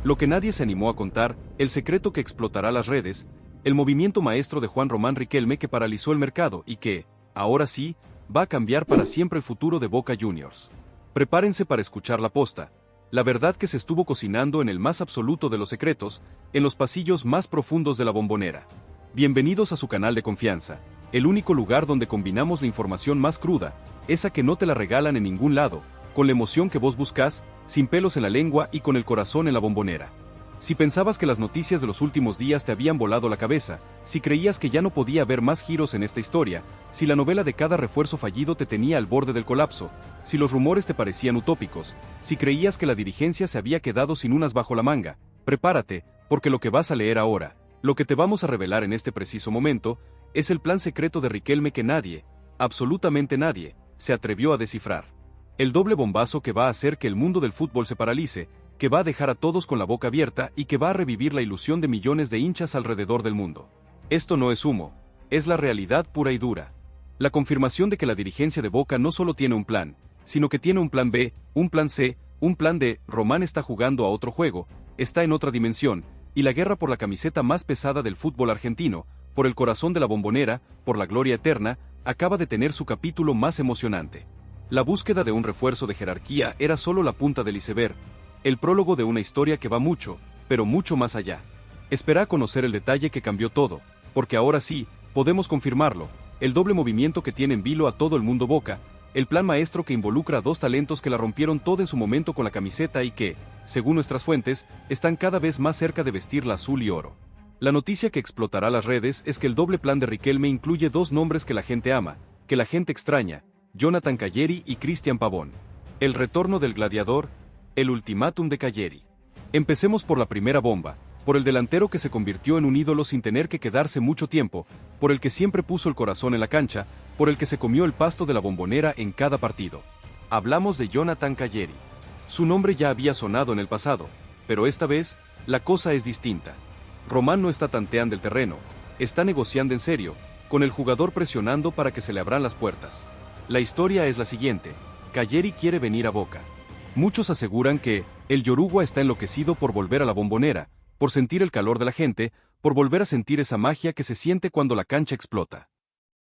Lo que nadie se animó a contar, el secreto que explotará las redes, el movimiento maestro de Juan Román Riquelme que paralizó el mercado y que, ahora sí, va a cambiar para siempre el futuro de Boca Juniors. Prepárense para escuchar la posta, la verdad que se estuvo cocinando en el más absoluto de los secretos, en los pasillos más profundos de la Bombonera. Bienvenidos a su canal de confianza, el único lugar donde combinamos la información más cruda, esa que no te la regalan en ningún lado, con la emoción que vos buscás, sin pelos en la lengua y con el corazón en la Bombonera. Si pensabas que las noticias de los últimos días te habían volado la cabeza, si creías que ya no podía haber más giros en esta historia, si la novela de cada refuerzo fallido te tenía al borde del colapso, si los rumores te parecían utópicos, si creías que la dirigencia se había quedado sin unas bajo la manga, prepárate, porque lo que vas a leer ahora, lo que te vamos a revelar en este preciso momento, es el plan secreto de Riquelme que nadie, absolutamente nadie, se atrevió a descifrar. El doble bombazo que va a hacer que el mundo del fútbol se paralice, que va a dejar a todos con la boca abierta y que va a revivir la ilusión de millones de hinchas alrededor del mundo. Esto no es humo, es la realidad pura y dura. La confirmación de que la dirigencia de Boca no solo tiene un plan, sino que tiene un plan B, un plan C, un plan D. Román está jugando a otro juego, está en otra dimensión, y la guerra por la camiseta más pesada del fútbol argentino, por el corazón de la Bombonera, por la gloria eterna, acaba de tener su capítulo más emocionante. La búsqueda de un refuerzo de jerarquía era solo la punta del iceberg, el prólogo de una historia que va mucho, pero mucho más allá. Espera a conocer el detalle que cambió todo, porque ahora sí, podemos confirmarlo, el doble movimiento que tiene en vilo a todo el mundo Boca, el plan maestro que involucra a dos talentos que la rompieron todo en su momento con la camiseta y que, según nuestras fuentes, están cada vez más cerca de vestir la azul y oro. La noticia que explotará las redes es que el doble plan de Riquelme incluye dos nombres que la gente ama, que la gente extraña, Jonathan Calleri y Cristian Pavón. El retorno del gladiador, el ultimátum de Calleri. Empecemos por la primera bomba, por el delantero que se convirtió en un ídolo sin tener que quedarse mucho tiempo, por el que siempre puso el corazón en la cancha, por el que se comió el pasto de la Bombonera en cada partido. Hablamos de Jonathan Calleri. Su nombre ya había sonado en el pasado, pero esta vez, la cosa es distinta. Román no está tanteando el terreno, está negociando en serio, con el jugador presionando para que se le abran las puertas. La historia es la siguiente, Calleri quiere venir a Boca. Muchos aseguran que el Yoruba está enloquecido por volver a la Bombonera, por sentir el calor de la gente, por volver a sentir esa magia que se siente cuando la cancha explota.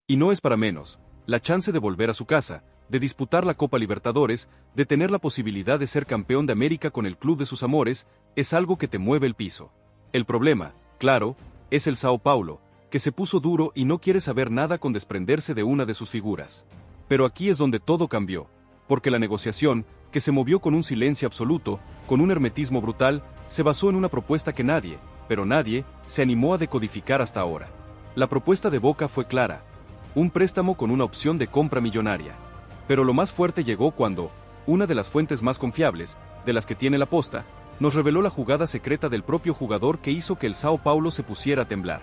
Y no es para menos, la chance de volver a su casa, de disputar la Copa Libertadores, de tener la posibilidad de ser campeón de América con el club de sus amores, es algo que te mueve el piso. El problema, claro, es el Sao Paulo, que se puso duro y no quiere saber nada con desprenderse de una de sus figuras. Pero aquí es donde todo cambió, porque la negociación, que se movió con un silencio absoluto, con un hermetismo brutal, se basó en una propuesta que nadie, pero nadie, se animó a decodificar hasta ahora. La propuesta de Boca fue clara, un préstamo con una opción de compra millonaria. Pero lo más fuerte llegó cuando, una de las fuentes más confiables, de las que tiene la posta, nos reveló la jugada secreta del propio jugador que hizo que el Sao Paulo se pusiera a temblar.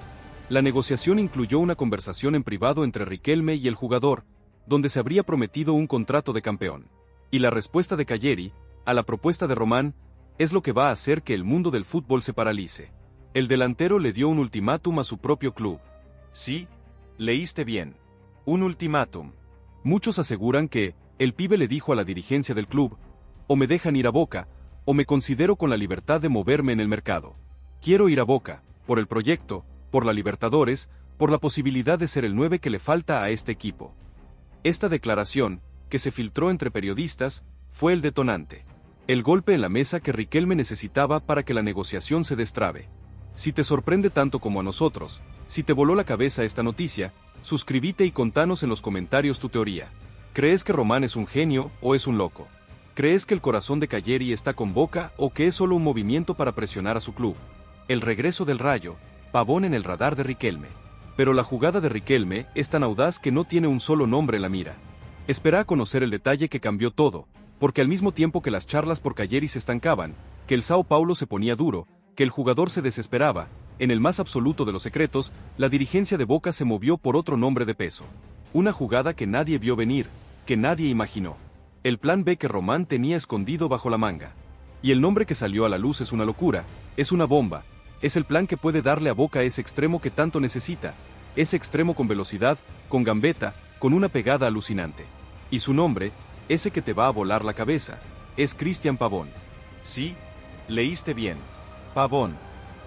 La negociación incluyó una conversación en privado entre Riquelme y el jugador, donde se habría prometido un contrato de campeón. Y la respuesta de Calleri, a la propuesta de Román, es lo que va a hacer que el mundo del fútbol se paralice. El delantero le dio un ultimátum a su propio club. Sí, leíste bien. Un ultimátum. Muchos aseguran que, el pibe le dijo a la dirigencia del club, o me dejan ir a Boca, o me considero con la libertad de moverme en el mercado. Quiero ir a Boca, por el proyecto, por la Libertadores, por la posibilidad de ser el 9 que le falta a este equipo. Esta declaración, que se filtró entre periodistas, fue el detonante. El golpe en la mesa que Riquelme necesitaba para que la negociación se destrabe. Si te sorprende tanto como a nosotros, si te voló la cabeza esta noticia, suscríbete y contanos en los comentarios tu teoría. ¿Crees que Román es un genio o es un loco? ¿Crees que el corazón de Calleri está con Boca o que es solo un movimiento para presionar a su club? El regreso del Rayo, Pavón en el radar de Riquelme. Pero la jugada de Riquelme es tan audaz que no tiene un solo nombre en la mira. Espera a conocer el detalle que cambió todo, porque al mismo tiempo que las charlas por Calleri se estancaban, que el Sao Paulo se ponía duro, que el jugador se desesperaba, en el más absoluto de los secretos, la dirigencia de Boca se movió por otro nombre de peso. Una jugada que nadie vio venir, que nadie imaginó. El plan B que Román tenía escondido bajo la manga. Y el nombre que salió a la luz es una locura, es una bomba, es el plan que puede darle a Boca ese extremo que tanto necesita, ese extremo con velocidad, con gambeta, con una pegada alucinante. Y su nombre, ese que te va a volar la cabeza, es Cristian Pavón. Sí, leíste bien. Pavón.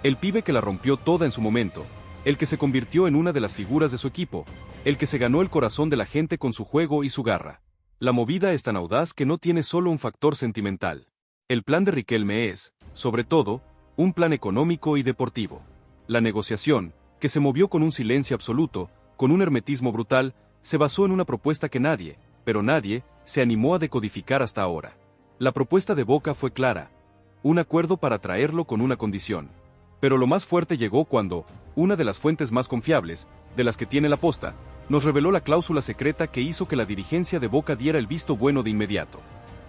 El pibe que la rompió toda en su momento, el que se convirtió en una de las figuras de su equipo, el que se ganó el corazón de la gente con su juego y su garra. La movida es tan audaz que no tiene solo un factor sentimental. El plan de Riquelme es, sobre todo, un plan económico y deportivo. La negociación, que se movió con un silencio absoluto, con un hermetismo brutal, se basó en una propuesta que nadie, pero nadie, se animó a decodificar hasta ahora. La propuesta de Boca fue clara. Un acuerdo para traerlo con una condición. Pero lo más fuerte llegó cuando, una de las fuentes más confiables, de las que tiene la posta, nos reveló la cláusula secreta que hizo que la dirigencia de Boca diera el visto bueno de inmediato.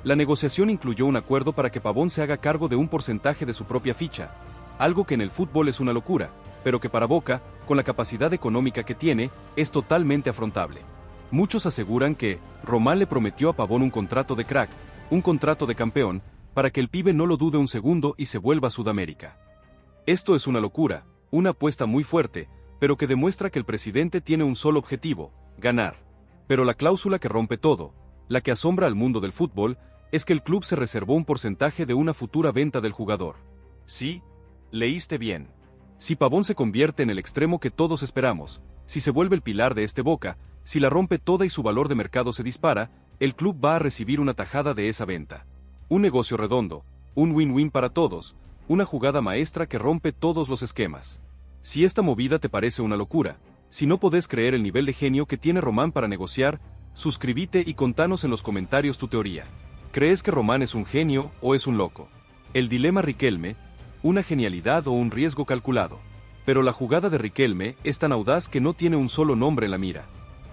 La negociación incluyó un acuerdo para que Pavón se haga cargo de un porcentaje de su propia ficha, algo que en el fútbol es una locura, pero que para Boca, con la capacidad económica que tiene, es totalmente afrontable. Muchos aseguran que Román le prometió a Pavón un contrato de crack, un contrato de campeón, para que el pibe no lo dude un segundo y se vuelva a Sudamérica. Esto es una locura, una apuesta muy fuerte, pero que demuestra que el presidente tiene un solo objetivo, ganar. Pero la cláusula que rompe todo, la que asombra al mundo del fútbol, es que el club se reservó un porcentaje de una futura venta del jugador. Sí, leíste bien. Si Pavón se convierte en el extremo que todos esperamos, si se vuelve el pilar de este Boca, si la rompe toda y su valor de mercado se dispara, el club va a recibir una tajada de esa venta. Un negocio redondo, un win-win para todos, una jugada maestra que rompe todos los esquemas. Si esta movida te parece una locura, si no podés creer el nivel de genio que tiene Román para negociar, suscríbete y contanos en los comentarios tu teoría. ¿Crees que Román es un genio o es un loco? El dilema Riquelme, una genialidad o un riesgo calculado. Pero la jugada de Riquelme es tan audaz que no tiene un solo nombre en la mira.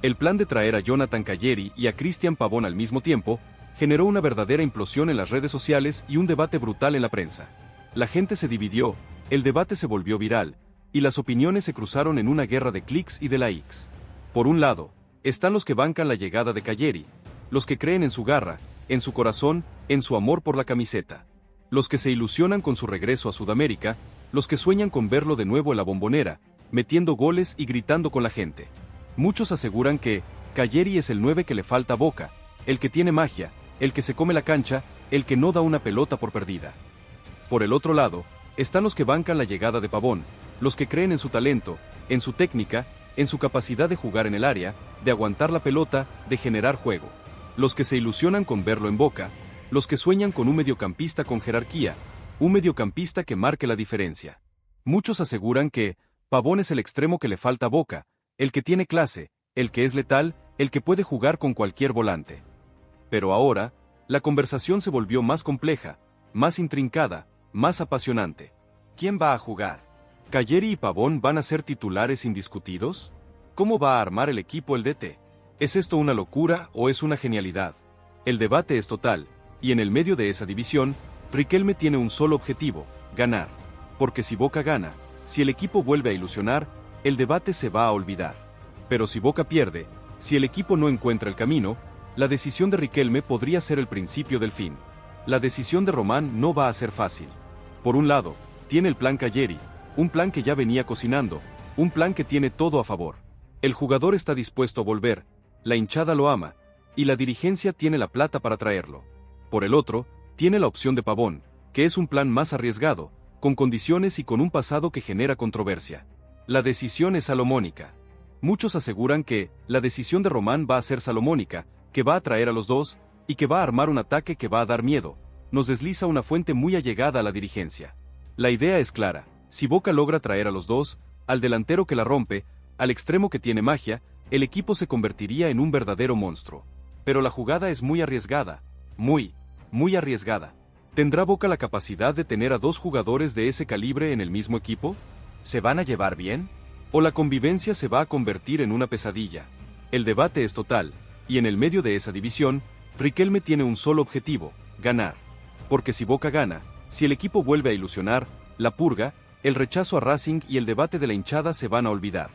El plan de traer a Jonathan Calleri y a Cristian Pavón al mismo tiempo generó una verdadera implosión en las redes sociales y un debate brutal en la prensa. La gente se dividió, el debate se volvió viral, y las opiniones se cruzaron en una guerra de clics y de likes. Por un lado, están los que bancan la llegada de Calleri, los que creen en su garra, en su corazón, en su amor por la camiseta. Los que se ilusionan con su regreso a Sudamérica, los que sueñan con verlo de nuevo en la Bombonera, metiendo goles y gritando con la gente. Muchos aseguran que Calleri es el 9 que le falta a Boca, el que tiene magia, el que se come la cancha, el que no da una pelota por perdida. Por el otro lado, están los que bancan la llegada de Pavón, los que creen en su talento, en su técnica, en su capacidad de jugar en el área, de aguantar la pelota, de generar juego. Los que se ilusionan con verlo en Boca, los que sueñan con un mediocampista con jerarquía, un mediocampista que marque la diferencia. Muchos aseguran que Pavón es el extremo que le falta a Boca, el que tiene clase, el que es letal, el que puede jugar con cualquier volante. Pero ahora, la conversación se volvió más compleja, más intrincada, más apasionante. ¿Quién va a jugar? ¿Calleri y Pavón van a ser titulares indiscutidos? ¿Cómo va a armar el equipo el DT? ¿Es esto una locura o es una genialidad? El debate es total, y en el medio de esa división, Riquelme tiene un solo objetivo, ganar. Porque si Boca gana, si el equipo vuelve a ilusionar, el debate se va a olvidar. Pero si Boca pierde, si el equipo no encuentra el camino, la decisión de Riquelme podría ser el principio del fin. La decisión de Román no va a ser fácil. Por un lado, tiene el plan Calleri, un plan que ya venía cocinando, un plan que tiene todo a favor. El jugador está dispuesto a volver, la hinchada lo ama, y la dirigencia tiene la plata para traerlo. Por el otro, tiene la opción de Pavón, que es un plan más arriesgado, con condiciones y con un pasado que genera controversia. La decisión es salomónica. Muchos aseguran que la decisión de Román va a ser salomónica, que va a traer a los dos, y que va a armar un ataque que va a dar miedo, nos desliza una fuente muy allegada a la dirigencia. La idea es clara, si Boca logra traer a los dos, al delantero que la rompe, al extremo que tiene magia, el equipo se convertiría en un verdadero monstruo. Pero la jugada es muy arriesgada, muy arriesgada. ¿Tendrá Boca la capacidad de tener a dos jugadores de ese calibre en el mismo equipo? ¿Se van a llevar bien? ¿O la convivencia se va a convertir en una pesadilla? El debate es total, y en el medio de esa división, Riquelme tiene un solo objetivo, ganar. Porque si Boca gana, si el equipo vuelve a ilusionar, la purga, el rechazo a Racing y el debate de la hinchada se van a olvidar.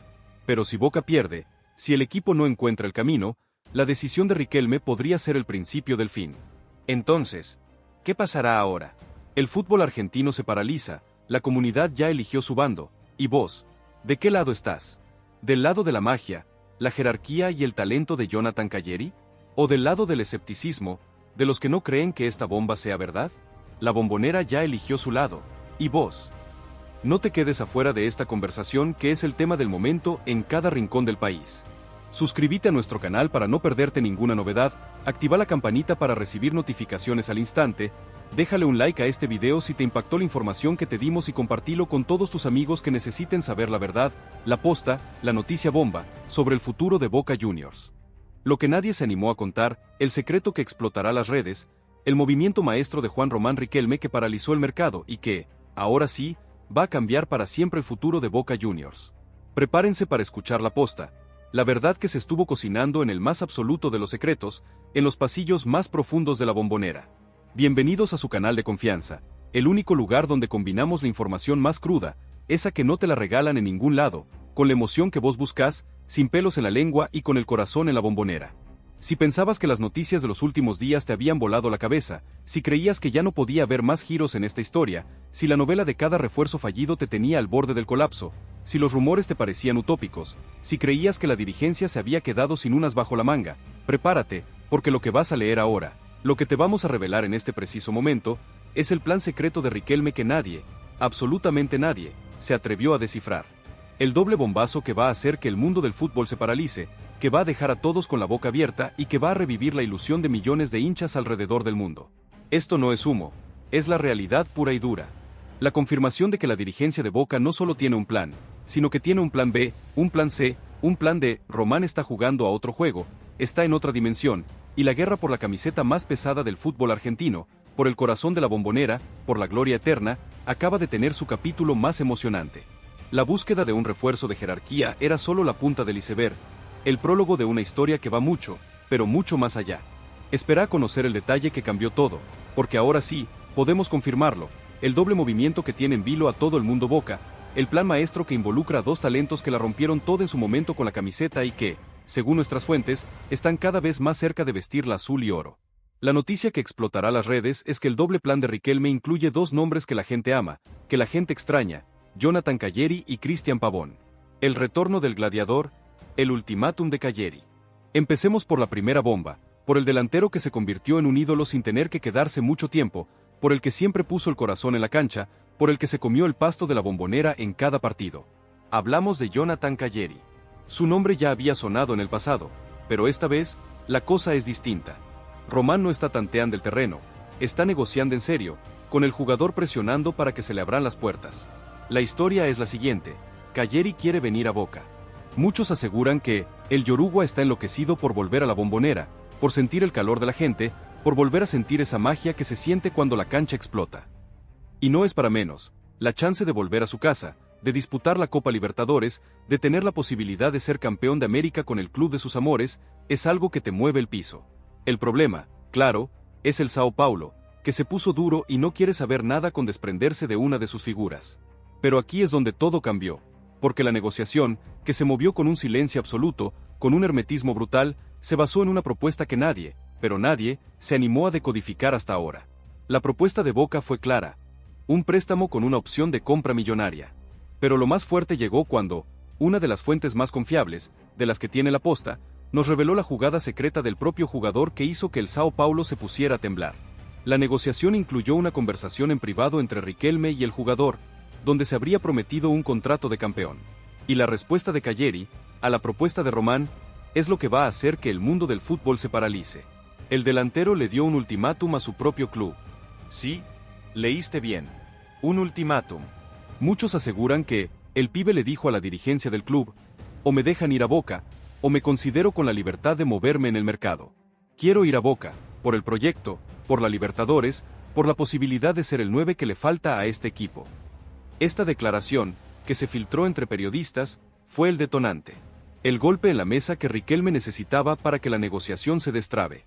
Pero si Boca pierde, si el equipo no encuentra el camino, la decisión de Riquelme podría ser el principio del fin. Entonces, ¿qué pasará ahora? El fútbol argentino se paraliza, la comunidad ya eligió su bando, y vos, ¿de qué lado estás? ¿Del lado de la magia, la jerarquía y el talento de Jonathan Calleri? ¿O del lado del escepticismo, de los que no creen que esta bomba sea verdad? La Bombonera ya eligió su lado, ¿y vos? No te quedes afuera de esta conversación que es el tema del momento en cada rincón del país. Suscríbete a nuestro canal para no perderte ninguna novedad, activa la campanita para recibir notificaciones al instante, déjale un like a este video si te impactó la información que te dimos y compartilo con todos tus amigos que necesiten saber la verdad, la posta, la noticia bomba, sobre el futuro de Boca Juniors. Lo que nadie se animó a contar, el secreto que explotará las redes, el movimiento maestro de Juan Román Riquelme que paralizó el mercado y que, ahora sí, va a cambiar para siempre el futuro de Boca Juniors. Prepárense para escuchar la posta, la verdad que se estuvo cocinando en el más absoluto de los secretos, en los pasillos más profundos de la Bombonera. Bienvenidos a su canal de confianza, el único lugar donde combinamos la información más cruda, esa que no te la regalan en ningún lado, con la emoción que vos buscás, sin pelos en la lengua y con el corazón en la Bombonera. Si pensabas que las noticias de los últimos días te habían volado la cabeza, si creías que ya no podía haber más giros en esta historia, si la novela de cada refuerzo fallido te tenía al borde del colapso, si los rumores te parecían utópicos, si creías que la dirigencia se había quedado sin unas bajo la manga, prepárate, porque lo que vas a leer ahora, lo que te vamos a revelar en este preciso momento, es el plan secreto de Riquelme que nadie, absolutamente nadie, se atrevió a descifrar. El doble bombazo que va a hacer que el mundo del fútbol se paralice, que va a dejar a todos con la boca abierta y que va a revivir la ilusión de millones de hinchas alrededor del mundo. Esto no es humo, es la realidad pura y dura. La confirmación de que la dirigencia de Boca no solo tiene un plan, sino que tiene un plan B, un plan C, un plan D. Román está jugando a otro juego, está en otra dimensión, y la guerra por la camiseta más pesada del fútbol argentino, por el corazón de la Bombonera, por la gloria eterna, acaba de tener su capítulo más emocionante. La búsqueda de un refuerzo de jerarquía era solo la punta del iceberg, el prólogo de una historia que va mucho, pero mucho más allá. Espera a conocer el detalle que cambió todo, porque ahora sí, podemos confirmarlo, el doble movimiento que tiene en vilo a todo el mundo Boca, el plan maestro que involucra a dos talentos que la rompieron todo en su momento con la camiseta y que, según nuestras fuentes, están cada vez más cerca de vestir la azul y oro. La noticia que explotará las redes es que el doble plan de Riquelme incluye dos nombres que la gente ama, que la gente extraña, Jonathan Calleri y Cristian Pavón. El retorno del gladiador, el ultimátum de Calleri. Empecemos por la primera bomba, por el delantero que se convirtió en un ídolo sin tener que quedarse mucho tiempo, por el que siempre puso el corazón en la cancha, por el que se comió el pasto de la Bombonera en cada partido. Hablamos de Jonathan Calleri. Su nombre ya había sonado en el pasado, pero esta vez, la cosa es distinta. Román no está tanteando el terreno, está negociando en serio, con el jugador presionando para que se le abran las puertas. La historia es la siguiente, Calleri quiere venir a Boca. Muchos aseguran que el Yoruba está enloquecido por volver a la Bombonera, por sentir el calor de la gente, por volver a sentir esa magia que se siente cuando la cancha explota. Y no es para menos, la chance de volver a su casa, de disputar la Copa Libertadores, de tener la posibilidad de ser campeón de América con el club de sus amores, es algo que te mueve el piso. El problema, claro, es el Sao Paulo, que se puso duro y no quiere saber nada con desprenderse de una de sus figuras. Pero aquí es donde todo cambió, porque la negociación, que se movió con un silencio absoluto, con un hermetismo brutal, se basó en una propuesta que nadie, pero nadie, se animó a decodificar hasta ahora. La propuesta de Boca fue clara, un préstamo con una opción de compra millonaria. Pero lo más fuerte llegó cuando, una de las fuentes más confiables, de las que tiene la posta, nos reveló la jugada secreta del propio jugador que hizo que el Sao Paulo se pusiera a temblar. La negociación incluyó una conversación en privado entre Riquelme y el jugador, donde se habría prometido un contrato de campeón. Y la respuesta de Calleri, a la propuesta de Román, es lo que va a hacer que el mundo del fútbol se paralice. El delantero le dio un ultimátum a su propio club. Sí, leíste bien. Un ultimátum. Muchos aseguran que, el pibe le dijo a la dirigencia del club, o me dejan ir a Boca, o me considero con la libertad de moverme en el mercado. Quiero ir a Boca, por el proyecto, por la Libertadores, por la posibilidad de ser el 9 que le falta a este equipo. Esta declaración, que se filtró entre periodistas, fue el detonante. El golpe en la mesa que Riquelme necesitaba para que la negociación se destrabe.